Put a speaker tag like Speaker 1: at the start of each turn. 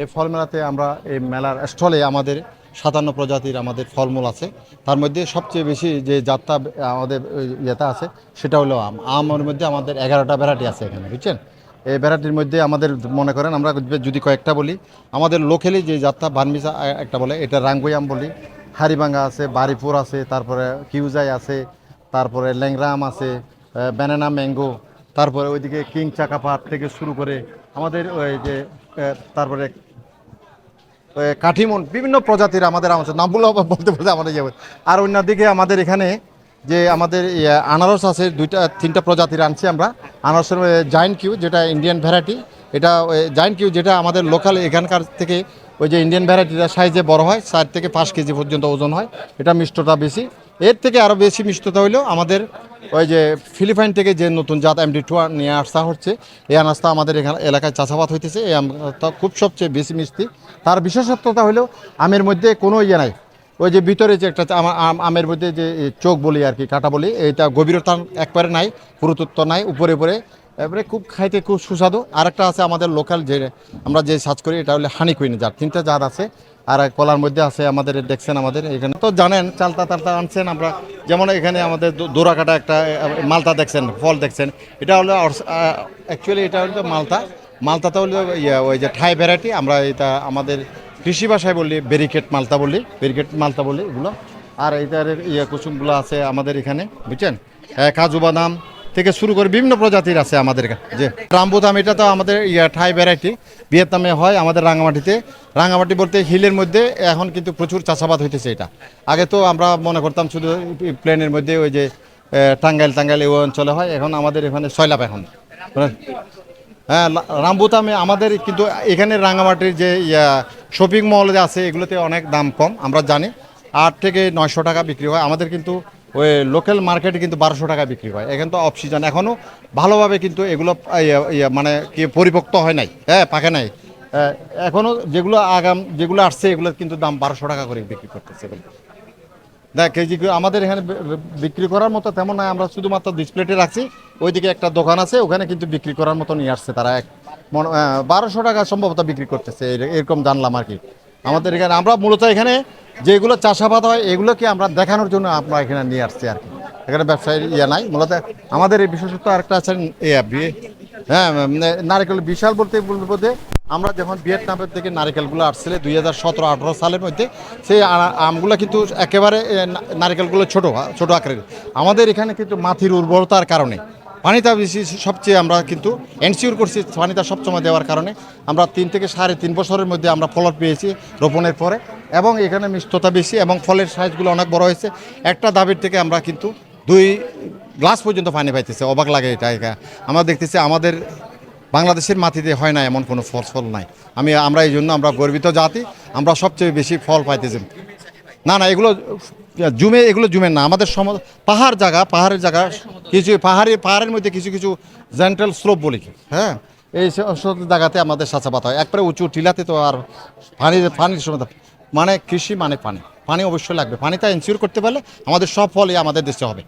Speaker 1: এই ফল মেলাতে আমরা এই মেলার স্টলে আমাদের 57 প্রজাতির আমাদের ফলমূল আছে। তার মধ্যে সবচেয়ে বেশি যে জাতটা আমাদের ইয়েতে আছে সেটা হলো আমের মধ্যে আমাদের 11টা ভ্যারাইটি আছে এখানে, বুঝছেন। এই ভ্যারাইটির মধ্যে আমাদের মনে করেন আমরা যদি কয়েকটা বলি, আমাদের লোকালি যে জাতটা বানমিসা একটা বলে, এটা রাঙ্গুই আম বলি। হাড়িভাঙ্গা আছে, বাড়িপুর আছে, তারপরে কিউজাই আছে, তারপরে ল্যাংড়া আম আছে, ব্যানানা ম্যাঙ্গো, তারপরে ওইদিকে কিং চাকাপাত থেকে শুরু করে আমাদের ওই যে তারপরে কাঠিমন বিভিন্ন প্রজাতির আমাদের আছে, নামগুলো বলতে বলতে আমাদের ইয়ে। আর অন্যদিকে আমাদের এখানে যে আমাদের আনারস আছে, 2-3টা প্রজাতির আনছি আমরা। আনারসের জায়েন্ট কিউ যেটা ইন্ডিয়ান ভ্যারাইটি, এটা জায়েন্ট কিউ যেটা আমাদের লোকাল এখানকার থেকে ওই যে ইন্ডিয়ান ভ্যারাইটিটা সাইজে বড় হয়, 4 থেকে 5 কেজি পর্যন্ত ওজন হয়, এটা মিষ্টতা বেশি। এর থেকে আরও বেশি মিষ্টতা হইলো আমাদের ওই যে ফিলিপাইন থেকে যে নতুন জাত MD2 নিয়ে আসা হচ্ছে, এই আনাজটা আমাদের এখানে এলাকায় চাষাবাদ হইতেছে। এই আমটা খুব সবচেয়ে বেশি মিষ্টি। তার বিশেষত্বতা হলো আমের মধ্যে কোনো ইয়ে নাই, ওই যে ভিতরে যে একটা আমের মধ্যে যে চোখ বলি আর কি, কাটা বলি, এটা গভীরতা একবারে নাই, পুরুত্ব নাই, উপরে উপরে এবারে খুব খাইতে খুব সুস্বাদু। আর একটা আছে আমাদের লোকাল যে আমরা যে সার্চ করি, এটা হলে হানি কুইন জাত, 3টা জাত আছে। আর কলার মধ্যে আছে আমাদের দেখছেন, আমাদের এখানে তো জানেন চালতা তালতা আনছেন আমরা। যেমন এখানে আমাদের দোরাকাটা একটা মালটা দেখছেন, ফল দেখছেন, এটা হলো অ্যাকচুয়ালি এটা হলো মালটা। মালটাটা হলো ওই যে থাই ভ্যারাইটি, আমরা এটা আমাদের কৃষি ভাষায় বলি ব্যারিকেড মালটা বলি, ব্যারিকেড মালটা বলি এগুলো। আর এইটার কুসুমগুলো আছে আমাদের এখানে, বুঝছেন। কাজু বাদাম থেকে শুরু করে বিভিন্ন প্রজাতির আছে আমাদের এখানে। যে রামবুতাম, এটা তো আমাদের থাই ভ্যারাইটি, ভিয়েতনামে হয়, আমাদের রাঙামাটিতে। রাঙামাটি বলতে হিলের মধ্যে এখন কিন্তু প্রচুর চাষাবাদ হইতেছে এটা। আগে তো আমরা মনে করতাম শুধু প্লেনের মধ্যে ওই যে টাঙ্গাইল এই অঞ্চলে হয়, এখন আমাদের এখানে সয়লাভ এখন। হ্যাঁ, রামবুতামে আমাদের কিন্তু এখানে রাঙামাটির যে শপিং মল আছে এগুলোতে অনেক দাম কম, আমরা জানি। 8 থেকে 900 টাকা বিক্রি হয় আমাদের, কিন্তু ওই লোকাল মার্কেটে কিন্তু 1200 টাকা বিক্রি হয়। এখন তো অফ সিজন, এখনও ভালোভাবে কিন্তু এগুলো মানে কি পরিপক্ত হয় নাই, হ্যাঁ পাকে নাই। এখনও যেগুলো যেগুলো আসছে এগুলো কিন্তু দাম 1200 টাকা করে বিক্রি করতেছে। দেখ কেজি আমাদের এখানে বিক্রি করার মতো তেমন নয়, আমরা শুধুমাত্র ডিসপ্লেতে রাখছি। ওইদিকে একটা দোকান আছে, ওখানে কিন্তু বিক্রি করার মতো নিয়ে আসছে তারা। 1200 টাকা সম্ভবত বিক্রি করতেছে, এরকম জানলাম আর কি। আমাদের এখানে আমরা মূলত এখানে যেগুলো চাষাবাদ হয় এগুলোকে আমরা দেখানোর জন্য আমরা এখানে নিয়ে আসছি আর কি। এখানে ব্যবসায়ী নাই মূলত। আমাদের এই বিশেষত্ব আরেকটা আছে, হ্যাঁ নারকেল বিশাল বলতে বলতে, আমরা যখন ভিয়েতনামের থেকে নারকেলগুলো আসছিলে 2017-18 সালের মধ্যে, সেই আমগুলো কিন্তু একেবারে নারকেলগুলো ছোট আকারের। আমাদের এখানে কিন্তু মাটির উর্বরতার কারণে পানিটা বেশি সবচেয়ে আমরা কিন্তু এনশিওর করছি, পানিটা সবসময় দেওয়ার কারণে আমরা 3 থেকে 3.5 বছরের মধ্যে আমরা ফলন পেয়েছি রোপণের পরে। এবং এখানে মিষ্টতা বেশি এবং ফলের সাইজগুলো অনেক বড় হয়েছে। একটা দাবির থেকে আমরা কিন্তু 2 গ্লাস পর্যন্ত পানি পাইতেছে, অবাক লাগে এটা। আমরা দেখতেছি আমাদের বাংলাদেশের মাটিতে হয় না এমন কোনো ফল নাই। আমরা এই জন্য আমরা গর্বিত জাতি, আমরা সবচেয়ে বেশি ফল পাইতেছি। না এগুলো এগুলো জুমের না, আমাদের পাহাড়ের জায়গা কিছু পাহাড়ের মধ্যে কিছু কিছু জেন্টাল স্লোপ বলি, হ্যাঁ এই সব জায়গাতে আমাদের চাষাবাদ হয়। একবারে উঁচু টিলাতে তো আর পানির সময় মানে কৃষি মানে পানি অবশ্যই লাগবে। পানিটা এনশিওর করতে পারলে আমাদের সব ফলই আমাদের দেশে হবে।